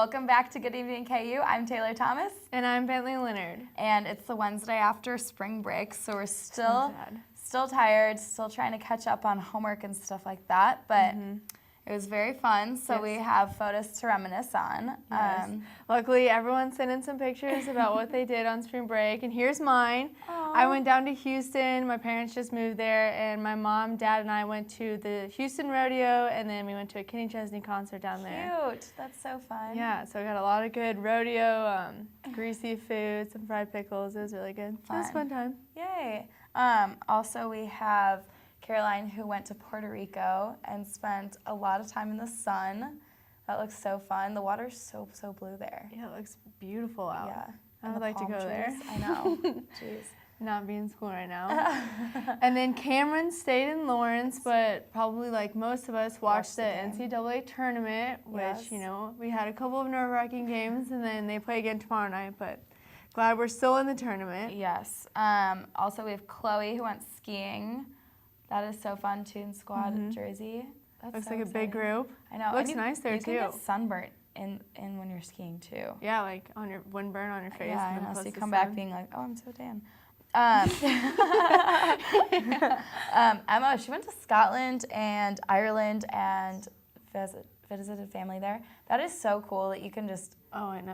Welcome back to Good Evening KU. I'm Taylor Thomas. And I'm Bentley Leonard. And it's the Wednesday after spring break, so we're still tired, still trying to catch up on homework and stuff like that. But it was very fun, so we have photos to reminisce on. Yes. Luckily, everyone sent in some pictures about what they did on spring break, and here's mine. Aww. I went down to Houston. My parents just moved there, and my mom, dad, and I went to the Houston rodeo, and then we went to a Kenny Chesney concert down there. Cute. That's so fun. Yeah, so we got a lot of good rodeo, greasy food, some fried pickles. It was really good. Fun. It was a fun time. Yay. Also, we have Caroline, who went to Puerto Rico and spent a lot of time in the sun. That looks so fun. The water's so blue there. Yeah, it looks beautiful out. Yeah. I would like to go there. I know. Jeez. Not be in school right now. And then Cameron stayed in Lawrence, but probably like most of us watched the NCAA tournament, which, you know, we had a couple of nerve-wracking games, and then they play again tomorrow night, but glad we're still in the tournament. Yes. Also, we have Chloe, who went skiing. That is so fun, too, in squad jersey. That's looks so like exciting. a big group. I know. Looks nice there, too. You can get sunburnt in when you're skiing, too. Yeah, like on your windburn on your face. Yeah, and I know. So you come sun. back being like, oh, I'm so tan. Emma, she went to Scotland and Ireland and visited family there. That is so cool that you can just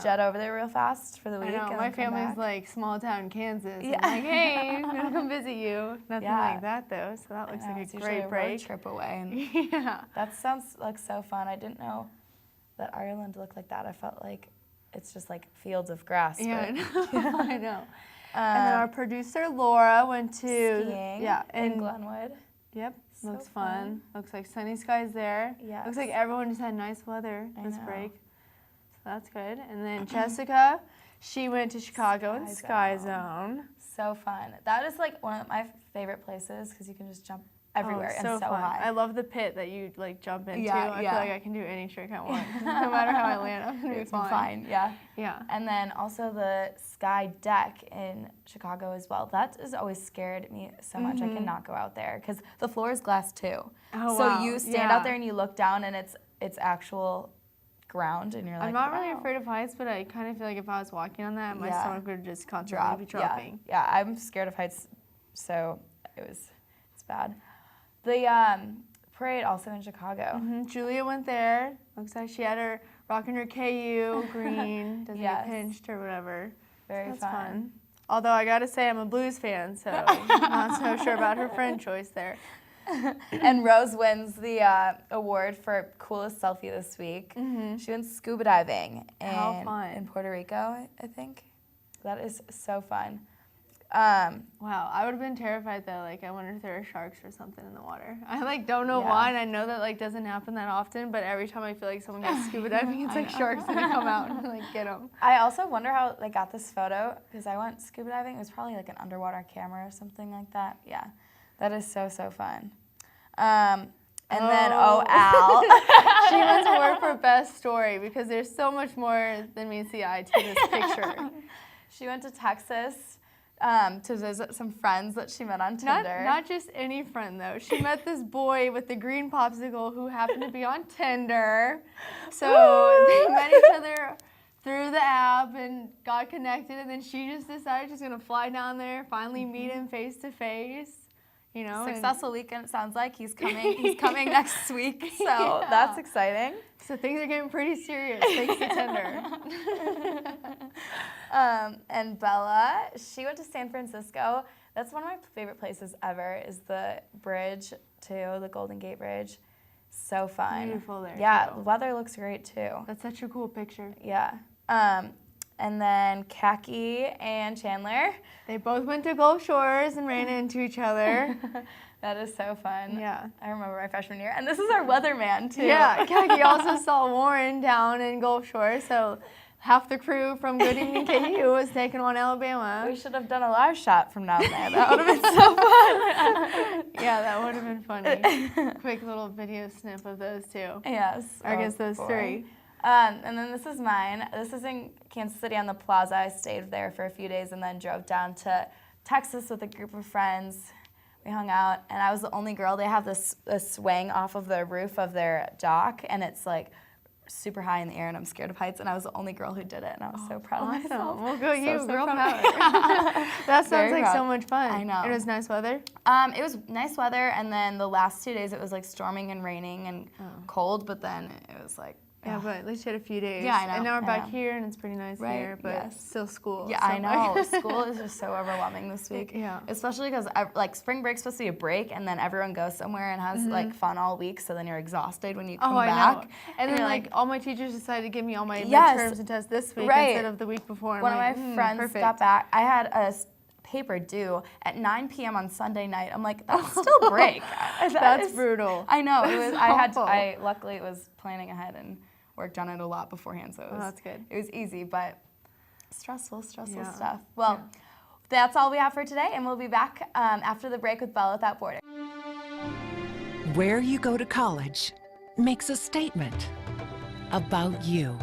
jet over there real fast for the week. I know. And my family's like small town Kansas. Yeah. I'm like, hey, I'm gonna come visit you. Nothing like that though. So that looks like a great break. Road trip away. And yeah. That sounds like so fun. I didn't know that Ireland looked like that. I felt like it's just like fields of grass. Yeah, I know. I know. And then our producer Laura went to skiing in Glenwood. Yep, So looks fun. Looks like sunny skies there. Yes. Looks like everyone just had nice weather this break. So that's good. And then Jessica, she went to Chicago in Sky Zone. So fun. That is like one of my favorite places because you can just jump everywhere and so fun. high. I love the pit that you like jump into. Yeah, I feel like I can do any trick I want. No matter how I land, I'm gonna be fine. Yeah. Yeah. And then also the sky deck in Chicago as well. That has always scared me so much. I cannot go out there because the floor is glass too. Oh, so wow. you stand out there and you look down and it's actual ground and you're like, I'm not really afraid of heights, but I kind of feel like if I was walking on that, my stomach would just constantly be dropping. Yeah, I'm scared of heights, so it's bad. The parade also in Chicago. Julia went there. Looks like she had her rocking her KU green, doesn't get pinched or whatever. Very fun. Although I gotta say I'm a Blues fan, so not so sure about her friend choice there. And Rose wins the award for coolest selfie this week. She went scuba diving in Puerto Rico, I think. That is so fun. Wow, I would have been terrified though. Like I wonder if there are sharks or something in the water. I like don't know why, and I know that like doesn't happen that often. But every time I feel like someone goes scuba diving, it's like sharks gonna come out and like get them. I also wonder how they got this photo because I went scuba diving. It was probably like an underwater camera or something like that. Yeah, that is so fun. And then Al, she went to work for Best Story because there's so much more than meets the eye to this picture. She went to Texas. To visit some friends that she met on Tinder. Not just any friend, though. She met this boy with the green popsicle who happened to be on Tinder. So they met each other through the app and got connected, and then she just decided she's going to fly down there, finally meet him face to face. You know, successful weekend, it sounds like. He's coming next week, so that's exciting. So things are getting pretty serious thanks to Tinder. And Bella, she went to San Francisco. That's one of my favorite places ever, is the bridge too, the Golden Gate Bridge. So fun. Beautiful there. Yeah, the weather looks great too. That's such a cool picture. Yeah. And then Kaki and Chandler. They both went to Gulf Shores and ran into each other. That is so fun. Yeah. I remember my freshman year. And this is our weatherman, too. Yeah, Kaki also saw Warren down in Gulf Shores, so half the crew from Good Evening KU was taking on Alabama. We should have done a live shot from down there. That would have been so fun. Yeah, that would have been funny. Quick little video snip of those two. Yes. Or I guess those three. And then this is mine. This is in Kansas City on the Plaza. I stayed there for a few days and then drove down to Texas with a group of friends. We hung out, and I was the only girl. They have this swing off of the roof of their dock, and it's like super high in the air and I'm scared of heights, and I was the only girl who did it, and I was so proud of myself. Well, go you, so girl proud. power. That sounds Very like proud. so much fun. I know. It was nice weather? It was nice weather, and then the last 2 days it was like storming and raining and cold, but then it was like, Yeah, but at least you had a few days. Yeah, I know, And now we're I back know. here, and it's pretty nice Right, here, but yes. still school. yeah, so I know. School is just so overwhelming this week. Yeah. Especially because like spring break's supposed to be a break, and then everyone goes somewhere and has like fun all week, so then you're exhausted when you come I back. know. And then you're like all my teachers decided to give me all my Yes. midterms and tests this week Right. instead of the week before. I'm One like, of my friends perfect. got back. I had a paper due at 9 p.m. on Sunday night. I'm like, that's still break. That's brutal. I know. It was. awful. Luckily it was planning ahead and worked on it a lot beforehand, so it was. that's good. It was easy, but stressful Yeah. stuff. Well, that's all we have for today, and we'll be back after the break with Bell Without Borders. Where you go to college makes a statement about you.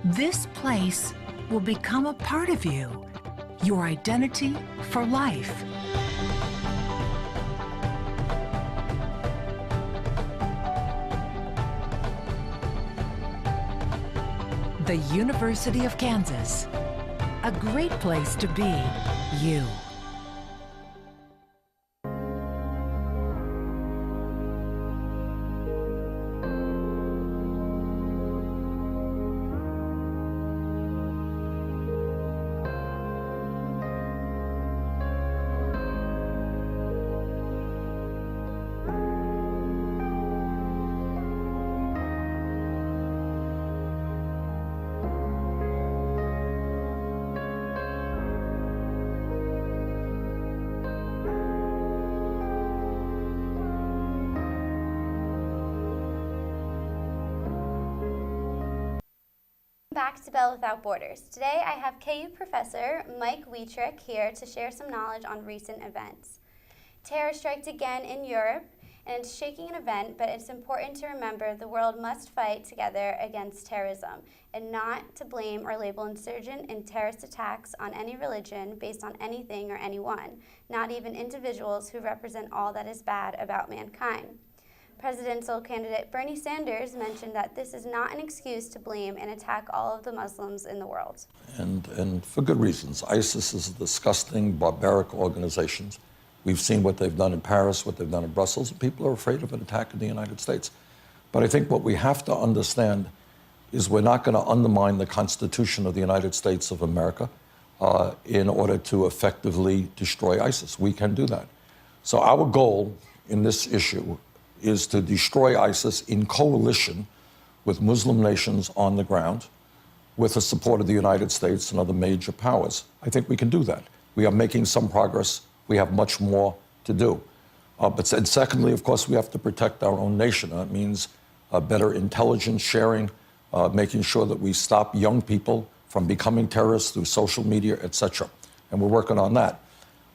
This place will become a part of you, your identity for life. The University of Kansas, a great place to be you. Back to Bell Without Borders. Today I have KU professor Mike Wuthrich here to share some knowledge on recent events. Terror striked again in Europe, and it's shaking an event, but it's important to remember the world must fight together against terrorism and not to blame or label insurgent and terrorist attacks on any religion based on anything or anyone, not even individuals who represent all that is bad about mankind. Presidential candidate Bernie Sanders mentioned that this is not an excuse to blame and attack all of the Muslims in the world. And for good reasons. ISIS is a disgusting, barbaric organization. We've seen what they've done in Paris, what they've done in Brussels, and people are afraid of an attack in the United States. But I think what we have to understand is we're not going to undermine the Constitution of the United States of America in order to effectively destroy ISIS. We can do that. So our goal in this issue is to destroy ISIS in coalition with Muslim nations on the ground, with the support of the United States and other major powers. I think we can do that. We are making some progress. We have much more to do. But secondly, of course, we have to protect our own nation. That means better intelligence sharing, making sure that we stop young people from becoming terrorists through social media, etc. And we're working on that.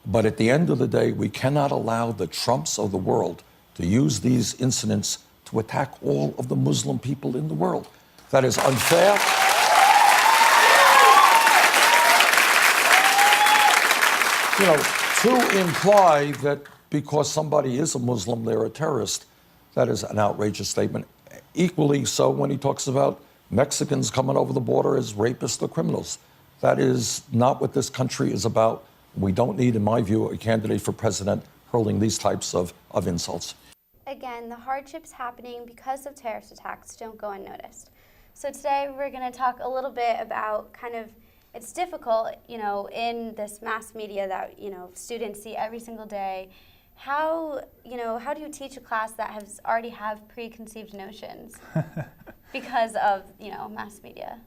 But at the end of the day, we cannot allow the Trumps of the world to use these incidents to attack all of the Muslim people in the world. That is unfair. You know, to imply that because somebody is a Muslim, they're a terrorist, that is an outrageous statement. Equally so when he talks about Mexicans coming over the border as rapists or criminals. That is not what this country is about. We don't need, in my view, a candidate for president hurling these types of insults. Again, the hardships happening because of terrorist attacks don't go unnoticed. So today we're going to talk a little bit about kind of, it's difficult, you know, in this mass media that, you know, students see every single day. How do you teach a class that has already have preconceived notions because of, you know, mass media?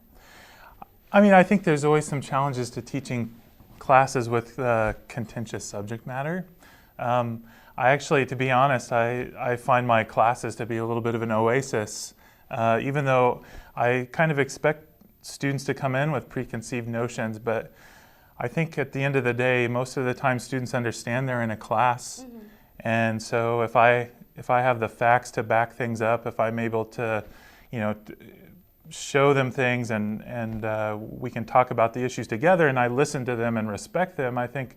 I mean, I think there's always some challenges to teaching classes with contentious subject matter. I actually, to be honest, I find my classes to be a little bit of an oasis, even though I kind of expect students to come in with preconceived notions, but I think at the end of the day, most of the time students understand they're in a class. Mm-hmm. And so if I have the facts to back things up, if I'm able to, you know, show them things and we can talk about the issues together and I listen to them and respect them, I think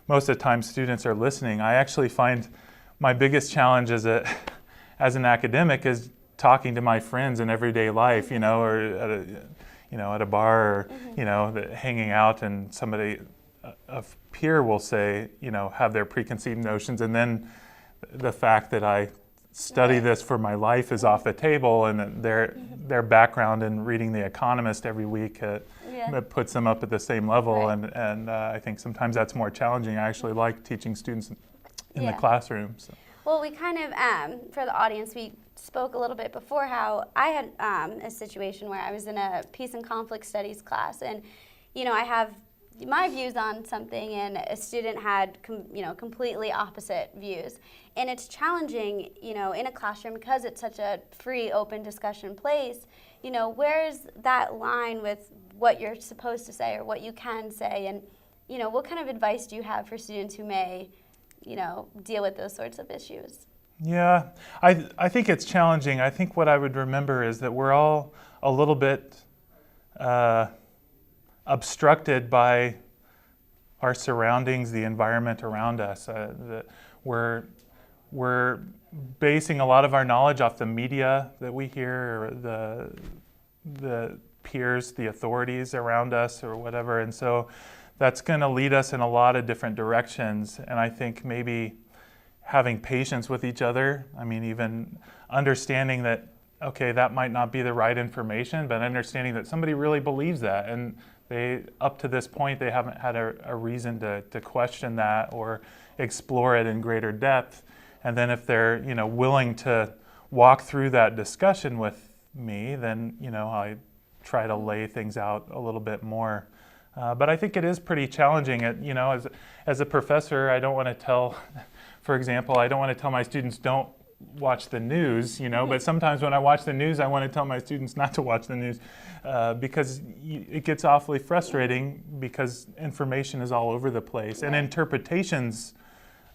most of the time students are listening. I actually find my biggest challenge as an academic is talking to my friends in everyday life, or at a bar, or hanging out, and somebody, a peer will say, have their preconceived notions, and then the fact that I study this for my life is off the table, and their background in reading The Economist every week that puts them up at the same level, and I think sometimes that's more challenging. I actually like teaching students in the classroom. So. Well, we kind of, for the audience, we spoke a little bit before how I had a situation where I was in a peace and conflict studies class, and I have my views on something, and a student had completely opposite views. And it's challenging, in a classroom, because it's such a free, open discussion place, where's that line with what you're supposed to say or what you can say, and what kind of advice do you have for students who may deal with those sorts of issues? Yeah, I think it's challenging. I think what I would remember is that we're all a little bit obstructed by our surroundings, the environment around us. We're basing a lot of our knowledge off the media that we hear, or the peers, the authorities around us, or whatever. And so that's going to lead us in a lot of different directions. And I think maybe having patience with each other, even understanding that, okay, that might not be the right information, but understanding that somebody really believes that, and they, up to this point, they haven't had a reason to question that or explore it in greater depth. And then if they're, willing to walk through that discussion with me, then, I try to lay things out a little bit more. But I think it is pretty challenging. As a professor, I don't want to tell, for example, I don't want to tell my students don't watch the news, but sometimes when I watch the news, I want to tell my students not to watch the news because it gets awfully frustrating because information is all over the place, and interpretations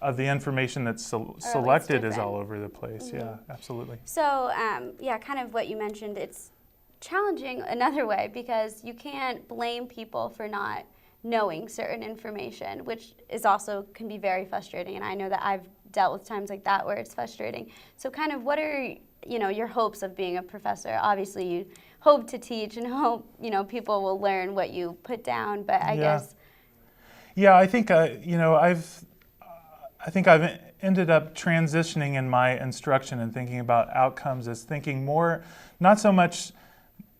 of the information that's selected is all over the place. Yeah, absolutely. So, kind of what you mentioned, it's challenging another way because you can't blame people for not knowing certain information, which is also can be very frustrating. And I know that I've dealt with times like that where it's frustrating. So kind of what are, your hopes of being a professor? Obviously you hope to teach and hope, people will learn what you put down, but I guess. Yeah, I think, I've ended up transitioning in my instruction and thinking about outcomes as thinking more, not so much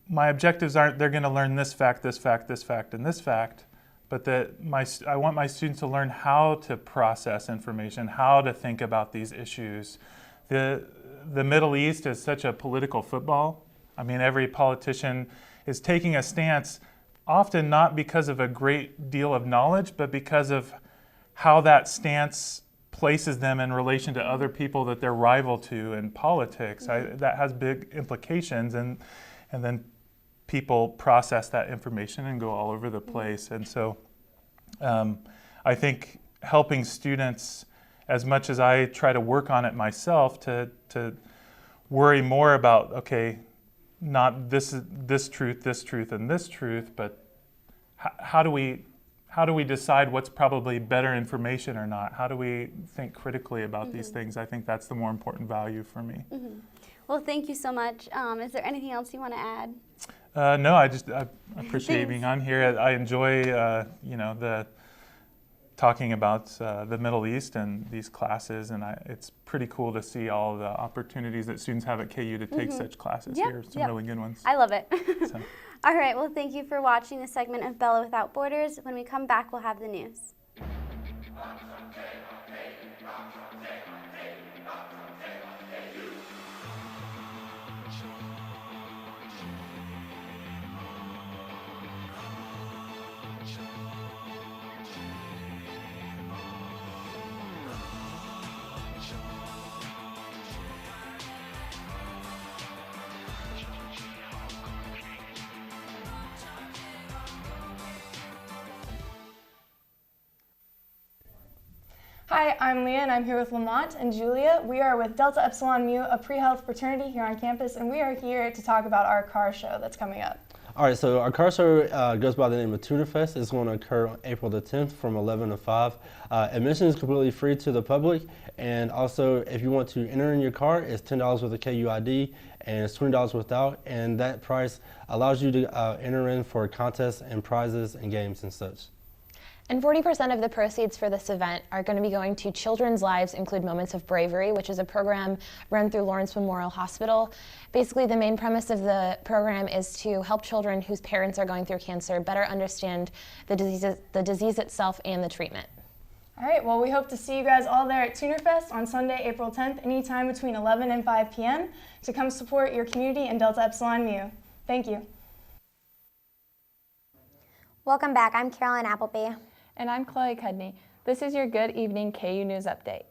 my objectives aren't they're going to learn this fact, this fact, this fact, and this fact, but that I want my students to learn how to process information, how to think about these issues. The Middle East is such a political football. Every politician is taking a stance, often not because of a great deal of knowledge, but because of how that stance places them in relation to other people that they're rival to in politics. That has big implications, and then people process that information and go all over the place. And so I think helping students, as much as I try to work on it myself, to worry more about, okay, not this truth, and this truth, but how do we decide what's probably better information or not? How do we think critically about these things? I think that's the more important value for me. Well, thank you so much. Is there anything else you want to add? No, I appreciate being on here. I enjoy, the talking about the Middle East and these classes, and it's pretty cool to see all the opportunities that students have at KU to take such classes here. Some really good ones. I love it. So. All right, well, thank you for watching this segment of Bella Without Borders. When we come back, we'll have the news. Hi, I'm Leah, and I'm here with Lamont and Julia. We are with Delta Epsilon Mu, a pre-health fraternity here on campus, and we are here to talk about our car show that's coming up. All right, so our car show goes by the name of Tuna Fest. It's going to occur on April the 10th from 11 to 5. Admission is completely free to the public, and also if you want to enter in your car, it's $10 with a KU ID, and it's $20 without, and that price allows you to enter in for contests and prizes and games and such. And 40% of the proceeds for this event are going to be going to Children's Lives Include Moments of Bravery, which is a program run through Lawrence Memorial Hospital. Basically, the main premise of the program is to help children whose parents are going through cancer better understand the disease itself and the treatment. All right, well, we hope to see you guys all there at Tunerfest on Sunday, April 10th, anytime between 11 and 5 p.m. to come support your community and Delta Epsilon Mu. Thank you. Welcome back. I'm Caroline Appleby. And I'm Chloe Cudney. This is your Good Evening KU News Update.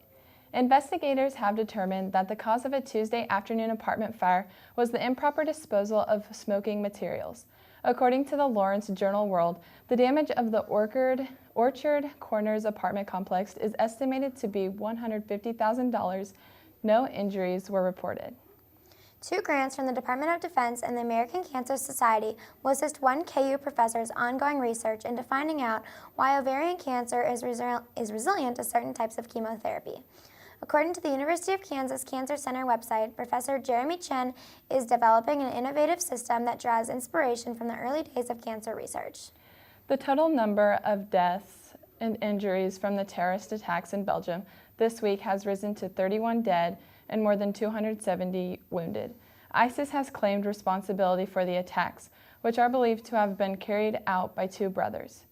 Investigators have determined that the cause of a Tuesday afternoon apartment fire was the improper disposal of smoking materials. According to the Lawrence Journal-World, the damage of the Orchard Corners apartment complex is estimated to be $150,000. No injuries were reported. 2 grants from the Department of Defense and the American Cancer Society will assist one KU professor's ongoing research into finding out why ovarian cancer is resilient to certain types of chemotherapy. According to the University of Kansas Cancer Center website, Professor Jeremy Chen is developing an innovative system that draws inspiration from the early days of cancer research. The total number of deaths and injuries from the terrorist attacks in Belgium this week has risen to 31 dead and more than 270 wounded. ISIS has claimed responsibility for the attacks, which are believed to have been carried out by 2 brothers.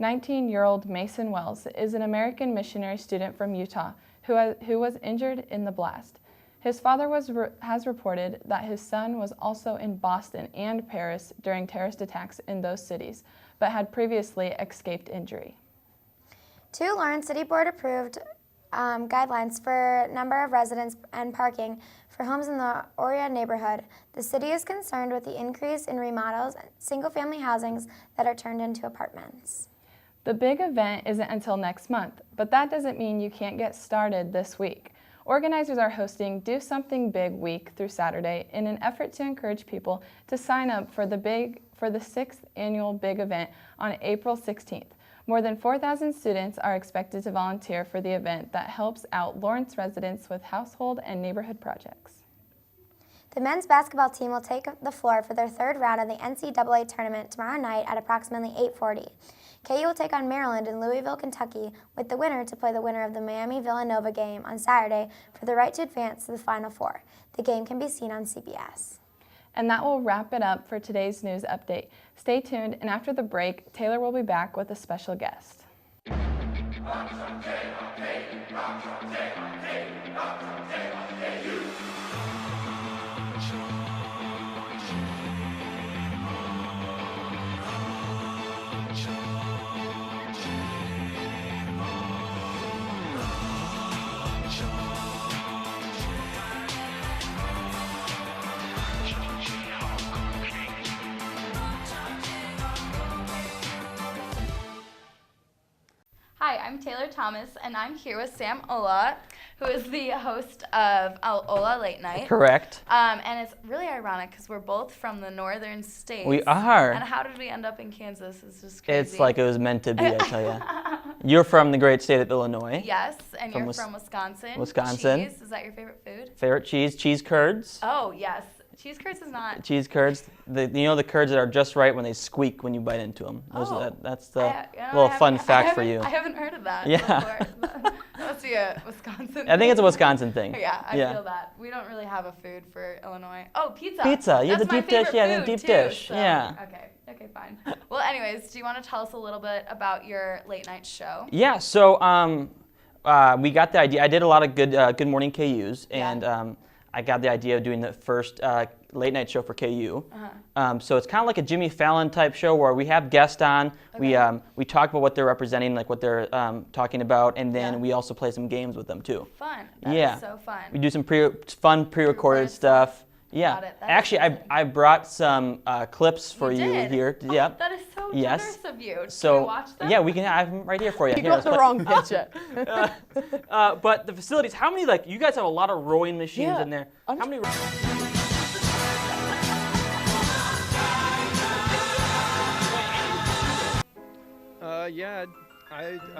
19-year-old Mason Wells is an American missionary student from Utah who was injured in the blast. His father has reported that his son was also in Boston and Paris during terrorist attacks in those cities, but had previously escaped injury. 2 Lawrence City Board approved guidelines for number of residents and parking for homes in the Oria neighborhood. The city is concerned with the increase in remodels and single-family housings that are turned into apartments. The big event isn't until next month, but that doesn't mean you can't get started this week. Organizers are hosting Do Something Big Week through Saturday in an effort to encourage people to sign up for the 6th annual big event on April 16th. More than 4,000 students are expected to volunteer for the event that helps out Lawrence residents with household and neighborhood projects. The men's basketball team will take the floor for their 3rd round of the NCAA tournament tomorrow night at approximately 8:40. KU will take on Maryland in Louisville, Kentucky, with the winner to play the winner of the Miami-Villanova game on Saturday for the right to advance to the Final Four. The game can be seen on CBS. And that will wrap it up for today's news update. Stay tuned, and after the break, Taylor will be back with a special guest. Hi, I'm Taylor Thomas, and I'm here with Sam Ola, who is the host of Ola Late Night. Correct. And it's really ironic because we're both from the northern states. We are. And how did we end up in Kansas? It's just crazy. It's like it was meant to be, I tell you. You're from the great state of Illinois. Yes, and you're from Wisconsin. Wisconsin. Cheese, is that your favorite food? Favorite cheese? Cheese curds. Oh, yes. Cheese curds is not. Cheese curds. You know the curds that are just right when they squeak when you bite into them. That's the little fun fact for you. I haven't heard of that before. That must be a Wisconsin thing. I think it's a Wisconsin thing. Yeah, I feel that. We don't really have a food for Illinois. Oh, pizza. Pizza. You have the deep dish. Yeah, the deep dish. So. Yeah. Okay, fine. Well, anyways, do you want to tell us a little bit about your late night show? Yeah. So we got the idea. I did a lot of Good Morning KUs, and I got the idea of doing the first late night show for KU. So it's kind of like a Jimmy Fallon type show where we have guests on. Okay. We talk about what they're representing, like what they're talking about, and then we also play some games with them too. Fun. That is so fun. We do some fun pre-recorded stuff. Yeah. Actually, I brought some clips for you here. Oh, yeah. That is so generous of you. So can we watch them? Yeah, we can. I have them right here for you. You got the wrong picture. But the facilities, how many, like, you guys have a lot of rowing machines in there. How many?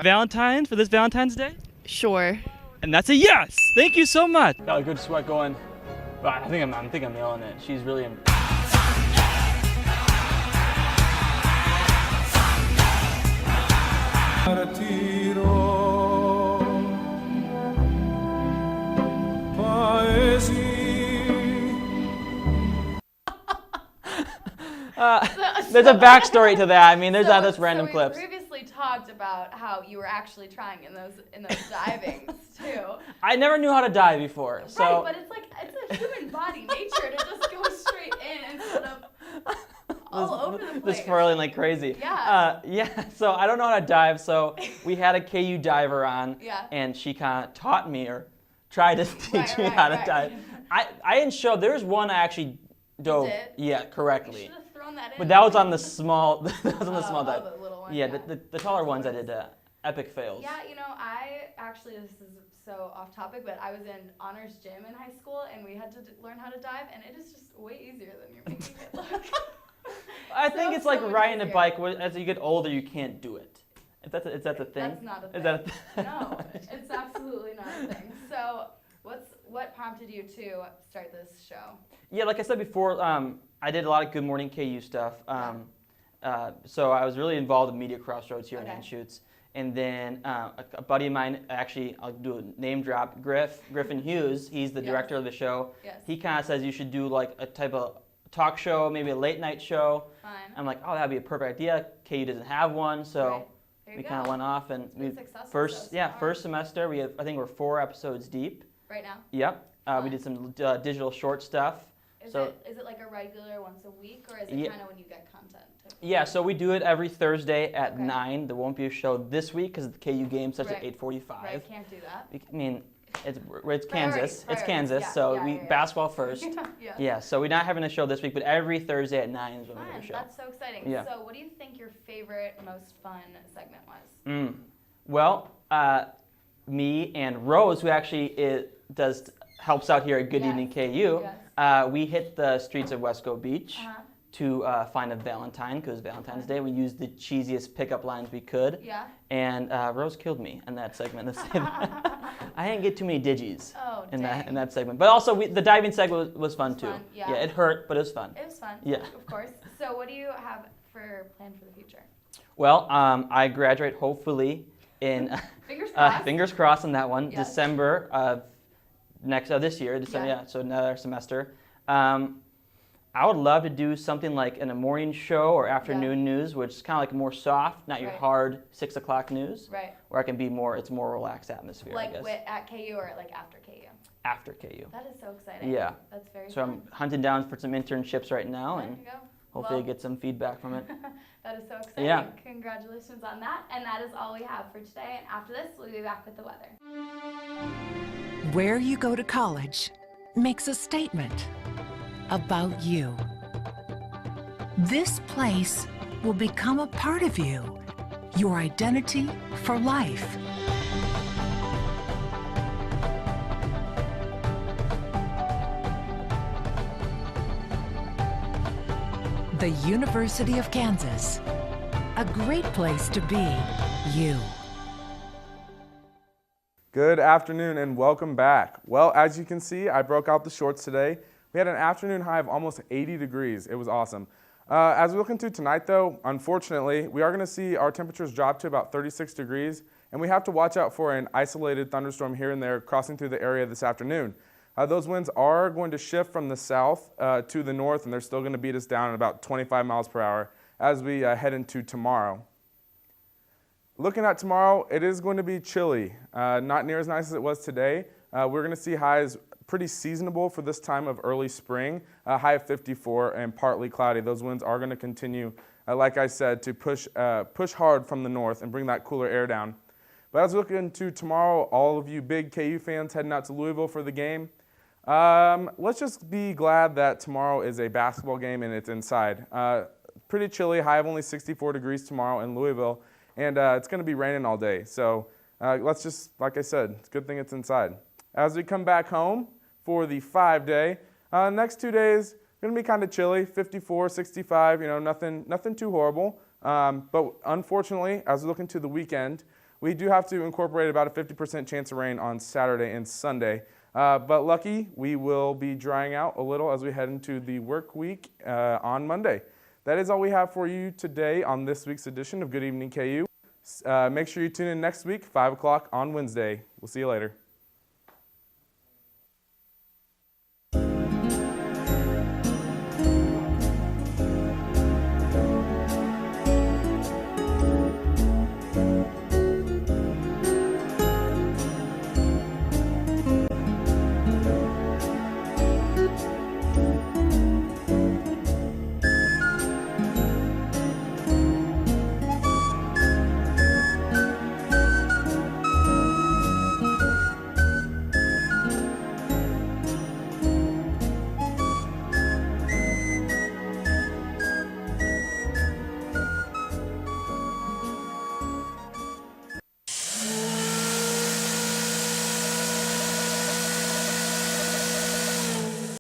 Valentine's for this Valentine's Day? Sure. And that's a yes. Thank you so much. Got a good sweat going. But I think I'm nailing it. She's really. There's a backstory to that. I mean, there's just random clips. We previously talked about how you were actually trying in those divings too. I never knew how to dive before, so. Right, but it's a human body nature to just go straight in instead of all over the place. Just whirling like crazy. Yeah. Yeah. So I don't know how to dive. So we had a KU diver on, Yeah. and she kind of taught me or tried to teach me how to dive. I didn't show. There's one I actually dove. Correctly. You should have thrown that in. But that was on the small. That was on the small dive. The little one, yeah, the taller ones I did epic fails. Yeah, I actually, this is so off topic, but I was in honors gym in high school, and we had to learn how to dive, and it is just way easier than you're making it look. I think it's like riding a bike. As you get older, you can't do it. Is that a thing? That's not a thing. Is that a thing? No, it's absolutely not a thing. So what prompted you to start this show? Yeah, like I said before, I did a lot of Good Morning KU stuff. So I was really involved in Media Crossroads here in Anschutz. And then a buddy of mine, actually, I'll do a name drop, Griffin Hughes, he's the director of the show. Yes. He kind of says you should do like a type of talk show, maybe a late night show. Fine. I'm like, oh, that'd be a perfect idea. KU doesn't have one, so we kind of went off and first semester I think we're 4 episodes deep. Right now? Yep. We did some digital short stuff. Is it like a regular once a week, or is it kind of when you get content? Yeah, so we do it every Thursday at 9. There won't be a show this week because the KU game starts at 8:45. Right, can't do that. I mean, it's Kansas. It's Kansas, yeah, basketball first. Yeah, so we're not having a show this week, but every Thursday at 9 is when we have a show. That's so exciting. Yeah. So what do you think your favorite, most fun segment was? Well, me and Rose, who actually helps out here at Good Evening KU, we hit the streets of Wesco Beach to find a Valentine, because Valentine's Day. We used the cheesiest pickup lines we could. Yeah. And Rose killed me in that segment. I didn't get too many digis in that segment. But also, the diving segment was fun too. Yeah, it hurt, but it was fun. It was fun. Yeah. Of course. So what do you have planned for the future? Well, I graduate hopefully in fingers crossed on that one. Yes. December of this year. December, so another semester. I would love to do something like in a morning show or afternoon news, which is kind of like more soft, not your hard 6 o'clock news. Right. Where I can be it's more relaxed atmosphere. Like I guess. At KU or like after KU? After KU. That is so exciting. Yeah. That's very So fun. I'm hunting down for some internships right now, and hopefully get some feedback from it. That is so exciting. Yeah. Congratulations on that. And that is all we have for today. And after this, we'll be back with the weather. Where you go to college makes a statement about you. This place will become a part of you, your identity for life. The University of Kansas, a great place to be you. Good afternoon and welcome back. Well, as you can see, I broke out the shorts today. We had an afternoon high of almost 80 degrees. It was awesome. As we look into tonight though, unfortunately, we are going to see our temperatures drop to about 36 degrees, and we have to watch out for an isolated thunderstorm here and there crossing through the area this afternoon. Those winds are going to shift from the south to the north, and they're still going to beat us down at about 25 miles per hour as we head into tomorrow. Looking at tomorrow, it is going to be chilly. Not near as nice as it was today. We're going to see highs pretty seasonable for this time of early spring, a high of 54 and partly cloudy. Those winds are going to continue, like I said, to push hard from the north and bring that cooler air down. But as we look into tomorrow, all of you big KU fans heading out to Louisville for the game, let's just be glad that tomorrow is a basketball game and it's inside. Pretty chilly, high of only 64 degrees tomorrow in Louisville, and it's going to be raining all day. So let's just, like I said, it's a good thing it's inside. As we come back home for the 5-day, next 2 days going to be kind of chilly, 54, 65, nothing too horrible. But unfortunately, as we look into the weekend, we do have to incorporate about a 50% chance of rain on Saturday and Sunday. But lucky, we will be drying out a little as we head into the work week on Monday. That is all we have for you today on this week's edition of Good Evening KU. Make sure you tune in next week, 5 o'clock on Wednesday. We'll see you later.